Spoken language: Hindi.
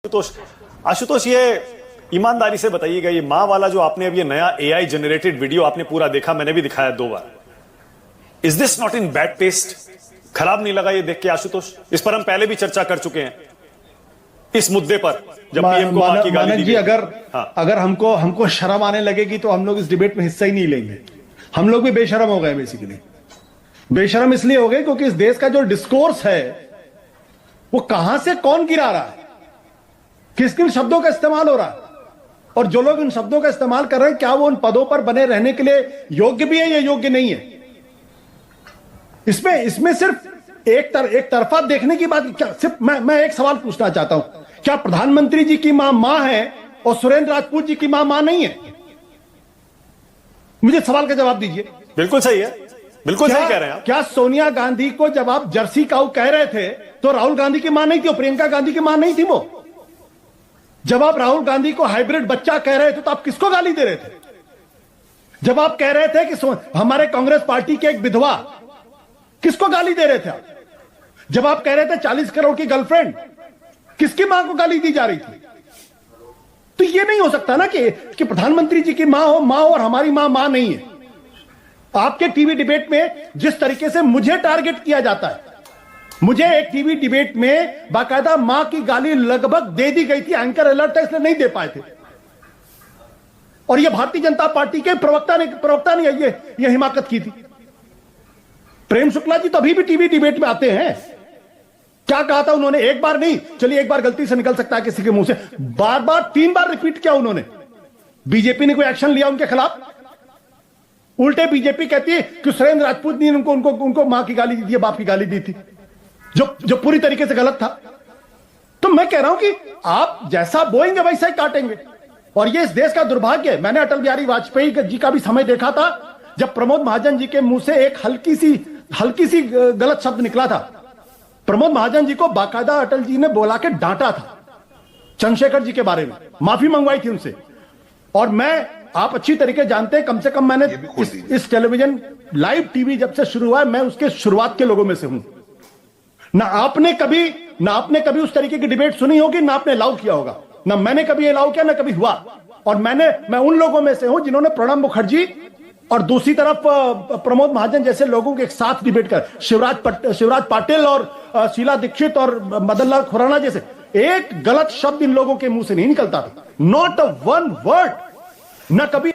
आशुतोष आशुतोष ये ईमानदारी से बताइएगा, ये मां वाला जो आपने अब ये नया एआई जनरेटेड वीडियो आपने पूरा देखा, मैंने भी दिखाया 2 बार। Is this not in bad taste? खराब नहीं लगा ये देख के आशुतोष? इस पर हम पहले भी चर्चा कर चुके हैं, इस मुद्दे पर, जब पीएम को मां की गाली दी। जी, अगर हमको शर्म आने लगेगी तो हम लोग इस डिबेट में हिस्सा ही नहीं लेंगे। हम लोग भी बेशर्म हो गए। बेसिकली बेशर्म इसलिए हो गए क्योंकि इस देश का जो डिस्कोर्स है वो कहां से कौन गिरा रहा है, किस किन शब्दों का इस्तेमाल हो रहा है, और जो लोग इन शब्दों का इस्तेमाल कर रहे हैं क्या वो उन पदों पर बने रहने के लिए योग्य भी है या योग्य नहीं है। इसमें सिर्फ एक तरफा देखने की बात क्या? सिर्फ मैं एक सवाल पूछना चाहता हूं, क्या प्रधानमंत्री जी की मां है और सुरेंद्र राजपूत जी की मां नहीं है? मुझे सवाल का जवाब दीजिए। बिल्कुल सही है, बिल्कुल सही कह रहे हैं आप। क्या सोनिया गांधी को जब आप जर्सी काऊ कह रहे थे तो राहुल गांधी की मां नहीं थी और प्रियंका गांधी की मां नहीं थी? वो जब आप राहुल गांधी को हाइब्रिड बच्चा कह रहे थे तो आप किसको गाली दे रहे थे? जब आप कह रहे थे कि हमारे कांग्रेस पार्टी के एक विधवा, किसको गाली दे रहे थे आप? जब आप कह रहे थे 40 करोड़ की गर्लफ्रेंड, किसकी मां को गाली दी जा रही थी? तो ये नहीं हो सकता ना कि प्रधानमंत्री जी की मां हो मां और हमारी मां नहीं है। आपके टीवी डिबेट में जिस तरीके से मुझे टारगेट किया जाता है, मुझे एक टीवी डिबेट में बाकायदा मां की गाली लगभग दे दी गई थी, एंकर अलर्ट है इसलिए नहीं दे पाए थे, और यह भारतीय जनता पार्टी के प्रवक्ता ने यह हिमाकत की थी। प्रेम शुक्ला जी तो अभी भी टीवी डिबेट में आते हैं। क्या कहा था उन्होंने? एक बार नहीं, चलिए एक बार गलती से निकल सकता है किसी के मुंह से, बार बार 3 बार रिपीट किया उन्होंने। बीजेपी ने कोई एक्शन लिया उनके खिलाफ? उल्टे बीजेपी कहती है कि सुरेंद्र राजपूत ने उनको मां की गाली दी थी, बाप की गाली दी थी, जो पूरी तरीके से गलत था। तो मैं कह रहा हूं कि आप जैसा बोएंगे वैसा ही काटेंगे, और ये इस देश का दुर्भाग्य है। मैंने अटल बिहारी वाजपेयी जी का भी समय देखा था जब प्रमोद महाजन जी के मुंह से एक हल्की सी गलत शब्द निकला था। प्रमोद महाजन जी को बाकायदा अटल जी ने बोला के डांटा था चंद्रशेखर जी के बारे में, माफी मंगवाई थी उनसे। और आप अच्छी तरीके जानते हैं, कम से कम मैंने इस टेलीविजन लाइव टीवी जब से शुरू हुआ है, मैं उसके शुरुआत के लोगों में से हूं। ना आपने कभी उस तरीके की डिबेट सुनी होगी, ना आपने अलाउ किया होगा, ना मैंने कभी अलाउ किया, ना कभी हुआ। और मैं उन लोगों में से हूं जिन्होंने प्रणब मुखर्जी और दूसरी तरफ प्रमोद महाजन जैसे लोगों के एक साथ डिबेट कर, शिवराज पाटिल और शीला दीक्षित और मदन लाल खुराना जैसे, एक गलत शब्द इन लोगों के मुंह से नहीं निकलता था, नॉट अ वन वर्ड, ना कभी।